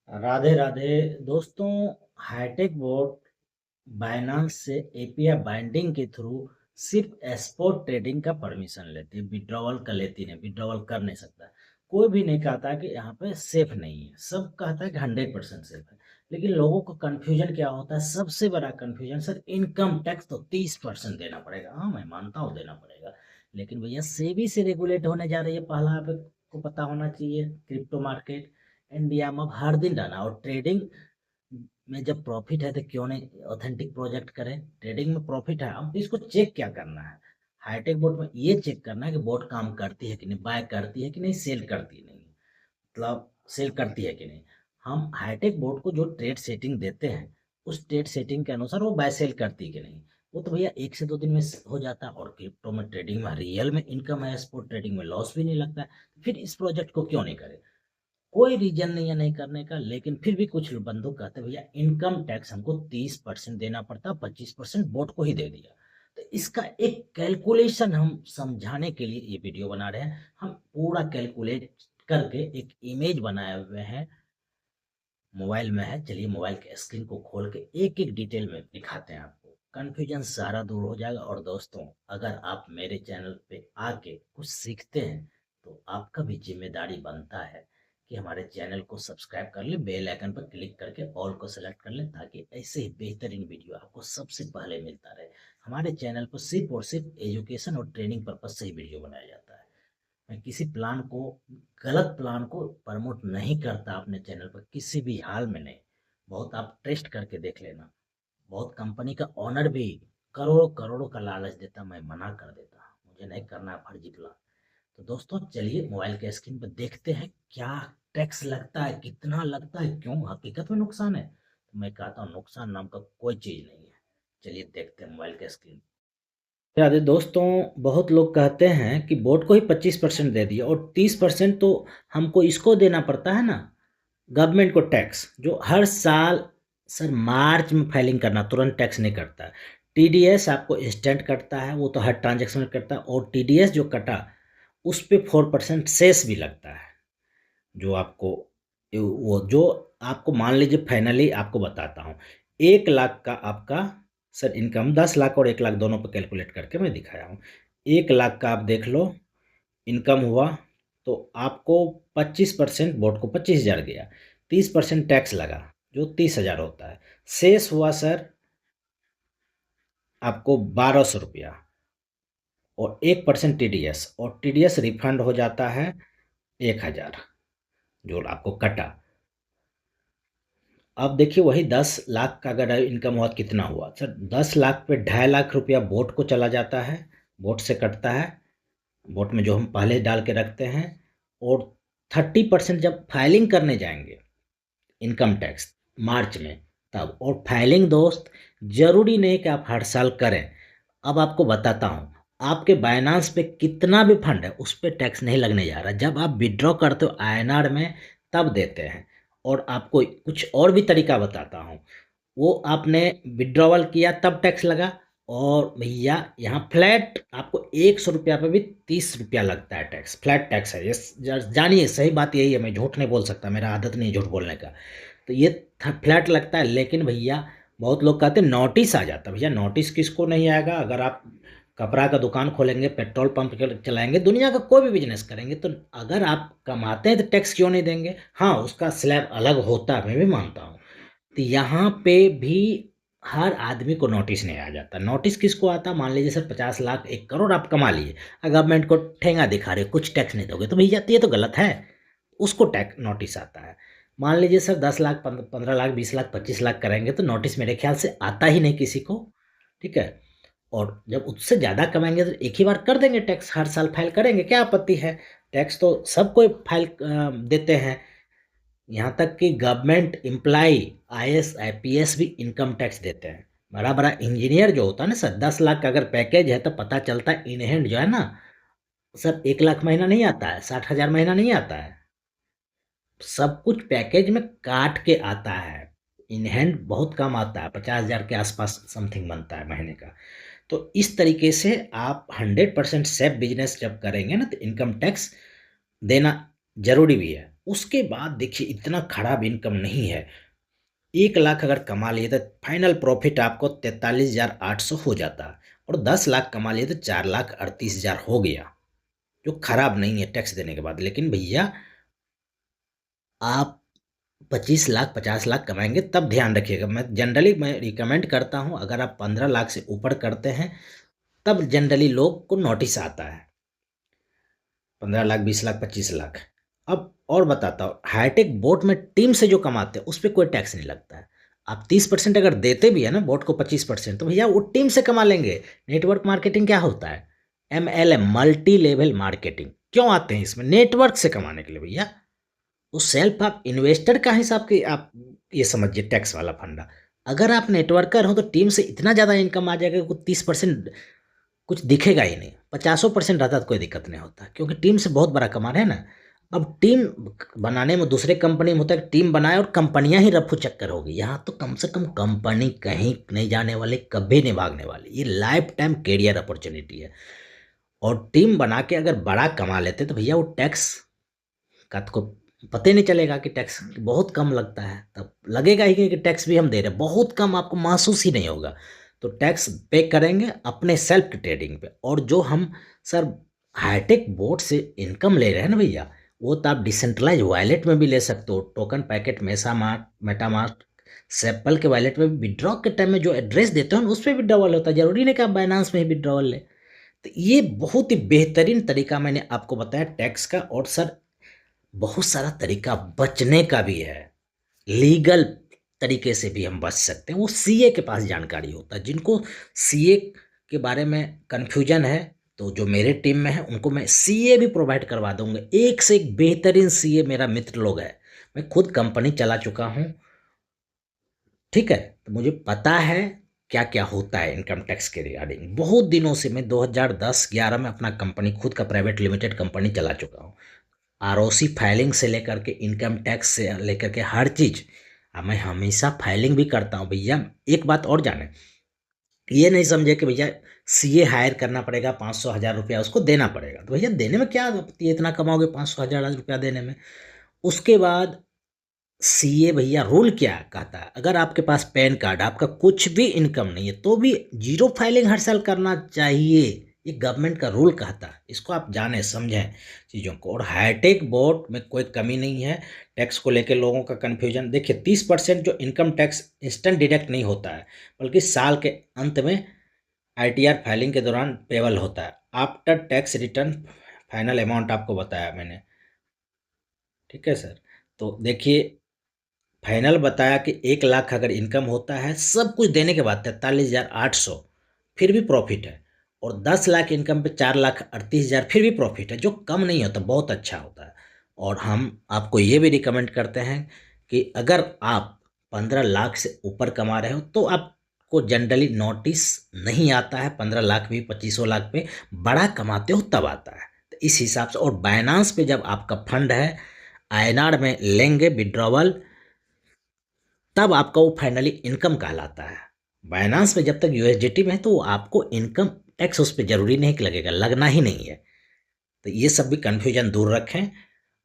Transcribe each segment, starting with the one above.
राधे राधे दोस्तों। Hi tech board Binance से API binding के थ्रू सिर्फ स्पॉट ट्रेडिंग का परमिशन लेती है, विड्रॉवल का लेती नहीं, विड्रॉवल कर नहीं सकता। कोई भी नहीं कहता कि यहाँ पे सेफ नहीं है, सब कहता है कि 100% सेफ है। लेकिन लोगों को कंफ्यूजन क्या होता है, सबसे बड़ा कंफ्यूजन सर, इनकम टैक्स तो 30% देना पड़ेगा। हाँ, मैं मानता हूँ देना पड़ेगा, लेकिन भैया सेबी से रेगुलेट होने जा रही है। पहला आपको पता होना चाहिए, क्रिप्टो मार्केट इंडिया में अब हर दिन डाला, और ट्रेडिंग में जब प्रॉफिट है तो क्यों नहीं ऑथेंटिक प्रोजेक्ट करें। ट्रेडिंग में प्रॉफिट है, अब इसको चेक क्या करना है, हाईटेक बोर्ड में ये चेक करना है कि बोर्ड काम करती है कि नहीं, बाय करती है कि नहीं, सेल करती नहीं, मतलब सेल करती है कि नहीं। हम हाईटेक बोर्ड को जो ट्रेड सेटिंग देते हैं, उस ट्रेड सेटिंग के अनुसार वो बाय सेल करती है कि नहीं। वो तो भैया 1 से 2 दिन में हो जाता है, और क्रिप्टो में ट्रेडिंग में रियल में इनकम है, स्पॉट ट्रेडिंग में लॉस भी नहीं लगता है। फिर इस प्रोजेक्ट को क्यों नहीं करें। कोई रीजन नहीं है नहीं करने का, लेकिन फिर भी कुछ बंदों कहते हैं भैया इनकम टैक्स हमको 30% देना पड़ता, 25% बोर्ड को ही दे दिया। तो इसका एक कैलकुलेशन हम समझाने के लिए ये वीडियो बना रहे हैं। हम पूरा कैलकुलेट करके एक इमेज बनाए हुए हैं, मोबाइल में है। चलिए मोबाइल के स्क्रीन को खोल के एक एक डिटेल में दिखाते हैं, आपको कंफ्यूजन सारा दूर हो जाएगा। और दोस्तों, अगर आप मेरे चैनल पे आके कुछ सीखते हैं तो आपका भी जिम्मेदारी बनता है कि हमारे चैनल को सब्सक्राइब कर ले, बेल आइकन पर क्लिक करके ऑल को सेलेक्ट कर ले, ताकि ऐसे ही बेहतरीन वीडियो आपको सबसे पहले मिलता रहे। हमारे चैनल पर सिर्फ और सिर्फ एजुकेशन और ट्रेनिंग पर्पज से ही वीडियो बनाया जाता है। मैं किसी प्लान को, गलत प्लान को प्रमोट नहीं करता अपने चैनल पर, किसी भी हाल में नहीं। बहुत आप टेस्ट करके देख लेना, बहुत कंपनी का ऑनर भी करोड़ों करोड़ों का लालच देता, मैं मना कर देता, मुझे नहीं करना है फर्जी प्लान। तो दोस्तों चलिए मोबाइल के स्क्रीन पर देखते हैं क्या टैक्स लगता है, कितना लगता है, क्यों हकीकत में नुकसान है। तो मैं कहता हूँ नुकसान नाम का कोई चीज नहीं है। चलिए देखते हैं मोबाइल के स्क्रीन। याद है दोस्तों, बहुत लोग कहते हैं कि बोर्ड को ही 25% दे दिया, और 30% तो हमको इसको देना पड़ता है ना, गवर्नमेंट को टैक्स, जो हर साल सर मार्च में फाइलिंग करना, तुरंत टैक्स नहीं करता। टीडीएस आपको इंस्टेंट कटता है, वो तो हर ट्रांजेक्शन में कटता है, और टीडीएस जो कटा उस पे 4% सेस भी लगता है। जो आपको, वो जो आपको मान लीजिए, फाइनली आपको बताता हूँ, 1 लाख का आपका सर इनकम, 10 लाख और 1 लाख दोनों पर कैलकुलेट करके मैं दिखाया हूँ। 1 लाख का आप देख लो इनकम हुआ, तो आपको 25%, बोर्ड को 25,000 गया, 30% टैक्स लगा जो 30,000 होता है। शेष हुआ सर आपको 1,200 रुपया, और 1% टीडीएस, और टीडीएस रिफंड हो जाता है 1,000 जो आपको कटा। अब देखिए वही 10 लाख का अगर इनकम हुआ, कितना हुआ सर, 10 लाख पे 2.5 लाख रुपया बोट को चला जाता है, बोट से कटता है, बोट में जो हम पहले डाल के रखते हैं। और 30% जब फाइलिंग करने जाएंगे इनकम टैक्स मार्च में, तब। और फाइलिंग दोस्त जरूरी नहीं कि आप हर साल करें। अब आपको बताता हूँ, आपके बाइनांस पे कितना भी फंड है उस पर टैक्स नहीं लगने जा रहा। जब आप विड्रॉ करते हो आईएनआर में, तब देते हैं। और आपको कुछ और भी तरीका बताता हूँ, वो आपने विड्रॉवल किया तब टैक्स लगा। और भैया यहाँ फ्लैट आपको 100 रुपया पे भी 30 रुपया लगता है टैक्स, फ्लैट टैक्स है ये। जानिए सही बात यही है, मैं झूठ नहीं बोल सकता, मेरा आदत नहीं है झूठ बोलने का। तो ये फ्लैट लगता है। लेकिन भैया बहुत लोग कहते हैं नोटिस आ जाता है। भैया नोटिस किसको नहीं आएगा। अगर आप कपड़ा का दुकान खोलेंगे, पेट्रोल पंप चलाएंगे, दुनिया का कोई भी बिजनेस करेंगे, तो अगर आप कमाते हैं तो टैक्स क्यों नहीं देंगे। हाँ, उसका स्लैब अलग होता है, मैं भी मानता हूँ। तो यहाँ पे भी हर आदमी को नोटिस नहीं आ जाता। नोटिस किसको आता, मान लीजिए सर 50 लाख 1 करोड़ आप कमा लिए, गवर्नमेंट को ठेंगा दिखा रहे हो, कुछ टैक्स नहीं दोगे, तो भैया ये तो गलत है, उसको टैक्स नोटिस आता है। मान लीजिए सर 10 लाख 15 लाख 20 लाख 25 लाख करेंगे, तो नोटिस मेरे ख्याल से आता ही नहीं किसी को। ठीक है। और जब उससे ज़्यादा कमाएंगे तो एक ही बार कर देंगे टैक्स, हर साल फाइल करेंगे, क्या आपत्ति है। टैक्स तो सबको फाइल देते हैं, यहाँ तक कि गवर्नमेंट एम्प्लॉय आईएएस आईपीएस भी इनकम टैक्स देते हैं। बड़ा बड़ा इंजीनियर जो होता है ना सर, 10 लाख का अगर पैकेज है तो पता चलता है इन हैंड जो है ना सर, 1 लाख महीना नहीं आता है, 60,000 महीना नहीं आता है। सब कुछ पैकेज में काट के आता है। इन हैंड बहुत कम आता है, 50,000 के आसपास समथिंग बनता है महीने का। तो इस तरीके से आप 100% सेफ बिजनेस जब करेंगे ना, तो इनकम टैक्स देना जरूरी भी है। उसके बाद देखिए इतना खराब इनकम नहीं है। 1 लाख अगर कमा लिए तो फाइनल प्रॉफिट आपको 43,800 हो जाता, और 10 लाख कमा लिए तो 4,38,000 हो गया, जो खराब नहीं है टैक्स देने के बाद। लेकिन भैया आप 25 लाख 50 लाख कमाएंगे तब ध्यान रखिएगा। मैं रिकमेंड करता हूं, अगर आप 15 लाख से ऊपर करते हैं तब जनरली लोग को नोटिस आता है। 15 लाख 20 लाख 25 लाख। अब और बताता हूँ, हाईटेक बोट में टीम से जो कमाते हैं उस पर कोई टैक्स नहीं लगता है। आप 30% अगर देते भी है ना बोट को 25%, तो भैया वो टीम से कमा लेंगे। नेटवर्क मार्केटिंग क्या होता है? MLM, multi level marketing. क्यों आते हैं इसमें? नेटवर्क से कमाने के लिए भैया। उस सेल्फ आप इन्वेस्टर का हिसाब के आप ये समझिए टैक्स वाला फंडा। अगर आप नेटवर्कर हो तो टीम से इतना ज़्यादा इनकम आ जाएगा कि 30% कुछ दिखेगा ही नहीं। 50% रहता तो कोई दिक्कत नहीं होता, क्योंकि टीम से बहुत बड़ा कमा रहे हैं ना। अब टीम बनाने में दूसरे कंपनी में होता है, टीम बनाए और कंपनियां ही रफू चक्कर होगी। यहाँ तो कम से कम कंपनी कहीं नहीं जाने वाली, कभी नहीं भागने वाली। ये लाइफ टाइम कैरियर अपॉर्चुनिटी है। और टीम बना के अगर बड़ा कमा लेते तो भैया वो टैक्स का तो पता ही नहीं चलेगा कि टैक्स बहुत कम लगता है। तब लगेगा ही कि टैक्स भी हम दे रहे हैं, बहुत कम, आपको महसूस ही नहीं होगा। तो टैक्स पे करेंगे अपने सेल्फ की ट्रेडिंग पे। और जो हम सर हाईटेक बोर्ड से इनकम ले रहे हैं ना भैया, वो तो आप डिसेंट्रलाइज वॉलेट में भी ले सकते हो। टोकन पैकेट, मेसामार्ट, मेटामार्ट, सेपल के वॉलेट में भी विड्रॉ के टाइम में जो एड्रेस देते हो उस पर भी विड्रॉवल होता है। जरूरी नहीं कि आप बाइनांस में ही विड्रॉवल ले। तो ये बहुत ही बेहतरीन तरीका मैंने आपको बताया टैक्स का। और सर बहुत सारा तरीका बचने का भी है, लीगल तरीके से भी हम बच सकते हैं। वो सीए के पास जानकारी होता है। जिनको सीए के बारे में कन्फ्यूजन है, तो जो मेरे टीम में है उनको मैं सीए भी प्रोवाइड करवा दूंगा। एक से एक बेहतरीन सीए मेरा मित्र लोग है। मैं खुद कंपनी चला चुका हूँ, ठीक है, तो मुझे पता है क्या क्या होता है इनकम टैक्स के रिगार्डिंग। बहुत दिनों से मैं 2010-11 में अपना कंपनी, खुद का प्राइवेट लिमिटेड कंपनी चला चुका हूँ। आरओसी फाइलिंग से लेकर के इनकम टैक्स से लेकर के हर चीज़ मैं हमेशा फाइलिंग भी करता हूँ भैया। एक बात और जाने, ये नहीं समझे कि भैया सीए हायर करना पड़ेगा, 500,000 रुपया उसको देना पड़ेगा। तो भैया देने में क्या आपत्ति है? इतना कमाओगे 500,000 रुपया देने में। उसके बाद सीए भैया रूल क्या कहता है, अगर आपके पास पैन कार्ड, आपका कुछ भी इनकम नहीं है, तो भी जीरो फाइलिंग हर साल करना चाहिए। ये गवर्नमेंट का रूल कहता है। इसको आप जाने समझें चीज़ों को। और हाईटेक बोर्ड में कोई कमी नहीं है। टैक्स को लेकर लोगों का कन्फ्यूजन देखिए, 30% जो इनकम टैक्स इंस्टेंट डिडक्ट नहीं होता है, बल्कि साल के अंत में आईटीआर फाइलिंग के दौरान पेबल होता है। After tax return final amount आपको बताया मैंने, ठीक है सर। तो देखिए फाइनल बताया कि 1 लाख अगर इनकम होता है सब कुछ देने के बाद 43,800, फिर भी प्रॉफिट है। और 10 लाख इनकम पे 4,38,000 फिर भी प्रॉफिट है, जो कम नहीं होता, बहुत अच्छा होता है। और हम आपको ये भी रिकमेंड करते हैं कि अगर आप 15 लाख से ऊपर कमा रहे हो तो आपको जनरली नोटिस नहीं आता है। 15 लाख भी 2500 लाख पे बड़ा कमाते हो तब आता है। तो इस हिसाब से। और बाइनांस पे जब आपका फंड है, आईएनआर में लेंगे विड्रॉवल, तब आपका वो फाइनली इनकम कहलाता है। बाइनांस में जब तक यूएसडीटी में है तो आपको इनकम टैक्स उस पर जरूरी नहीं कि लगेगा, लगना ही नहीं है। तो ये सब भी कन्फ्यूजन दूर रखें।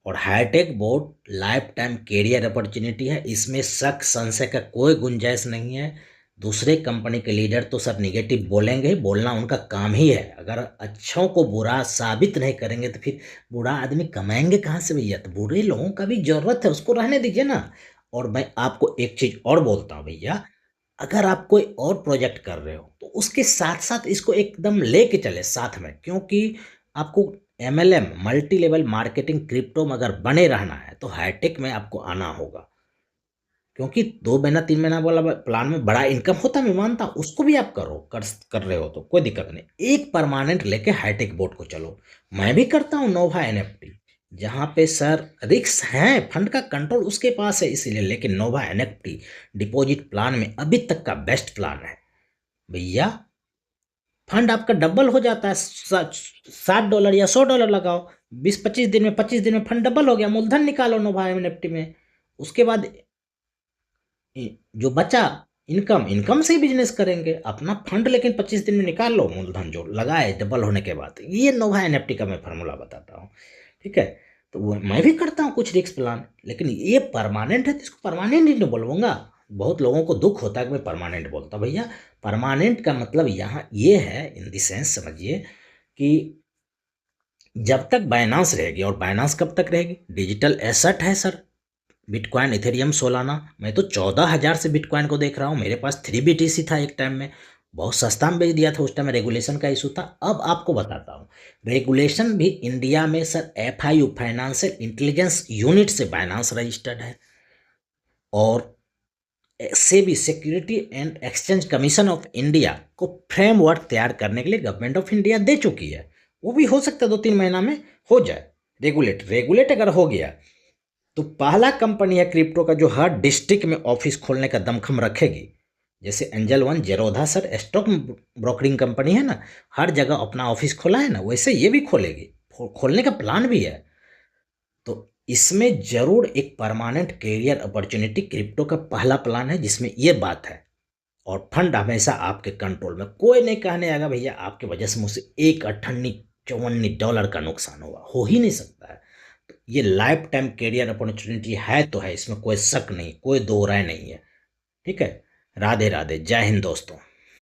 और high tech board life time career opportunity है, इसमें शक संशय का कोई गुंजाइश नहीं है। दूसरे कंपनी के लीडर तो सर निगेटिव बोलेंगे ही, बोलना उनका काम ही है। अगर अच्छों को बुरा साबित नहीं करेंगे तो फिर बुरा आदमी कमाएंगे कहाँ से भैया? तो बुरे लोगों का भी जरूरत है, उसको रहने दीजिए ना। और मैं आपको एक चीज और बोलता हूँ भैया, अगर आप कोई और प्रोजेक्ट कर रहे हो तो उसके साथ साथ इसको एकदम लेके चले साथ में। क्योंकि आपको MLM, multi level marketing, crypto में अगर बने रहना है तो हाईटेक में आपको आना होगा। क्योंकि 2 महीना 3 महीना वाला प्लान में बड़ा इनकम होता है, मैं मानता हूँ, उसको भी आप कर रहे हो तो कोई दिक्कत नहीं। एक परमानेंट लेके हाईटेक बोर्ड को चलो। मैं भी करता हूँ नोवा एनएफटी, जहाँ पे सर रिस्क है, फंड का कंट्रोल उसके पास है इसीलिए। लेकिन नोवा एनएफटी डिपॉजिट प्लान में अभी तक का बेस्ट प्लान है भैया। फंड आपका डबल हो जाता है। $60 या $100 लगाओ, 20-25 दिन में, 25 दिन में फंड डबल हो गया। मूलधन निकालो नोवा एनएफटी में। उसके बाद जो बचा इनकम, इनकम से ही बिजनेस करेंगे अपना फंड। लेकिन 25 दिन में निकाल लो मूलधन जो लगाए डबल होने के बाद। ये नोवा एनएफटी का मैं फार्मूला बताता हूँ, ठीक है। तो वो मैं भी करता हूँ कुछ रिस्क प्लान, लेकिन ये परमानेंट है तो इसको परमानेंट ही नहीं बोलूँगा। बहुत लोगों को दुख होता है कि मैं परमानेंट बोलता हूँ। भैया परमानेंट का मतलब यहाँ ये है, इन द सेंस समझिए कि जब तक बाइनांस रहेगी, और बाइनांस कब तक रहेगी, डिजिटल एसेट है सर, बिटकॉइन इथेरियम सोलाना। मैं तो 14,000 से बिटकॉइन को देख रहा हूँ। मेरे पास 3 BTC था एक टाइम में, बहुत सस्ता में बेच दिया था, उस टाइम में रेगुलेशन का इशू था। अब आपको बताता हूँ, रेगुलेशन भी इंडिया में sir FIU financial intelligence unit से बाइनांस रजिस्टर्ड है, और SEBI security and exchange commission of India को फ्रेमवर्क तैयार करने के लिए गवर्नमेंट ऑफ इंडिया दे चुकी है। वो भी हो सकता है 2-3 महीना में हो जाए रेगुलेट अगर हो गया तो पहला कंपनी है क्रिप्टो का जो हर डिस्ट्रिक्ट में ऑफिस खोलने का दमखम रखेगी। जैसे angel one Zerodha sir stock brokering company है ना, हर जगह अपना ऑफिस खोला है ना, वैसे ये भी खोलेगी, खोलने का प्लान भी है। तो इसमें जरूर एक परमानेंट करियर अपॉर्चुनिटी क्रिप्टो का पहला प्लान है जिसमें ये बात है। और फंड हमेशा आपके कंट्रोल में, कोई नहीं कहने आएगा भैया आपके वजह से मुझसे $1.58 का नुकसान हुआ, हो ही नहीं सकता है। तो ये लाइफ टाइम करियर अपॉर्चुनिटी है तो है, इसमें कोई शक नहीं, कोई दो राय नहीं है। ठीक है, राधे राधे, जय हिंद दोस्तों।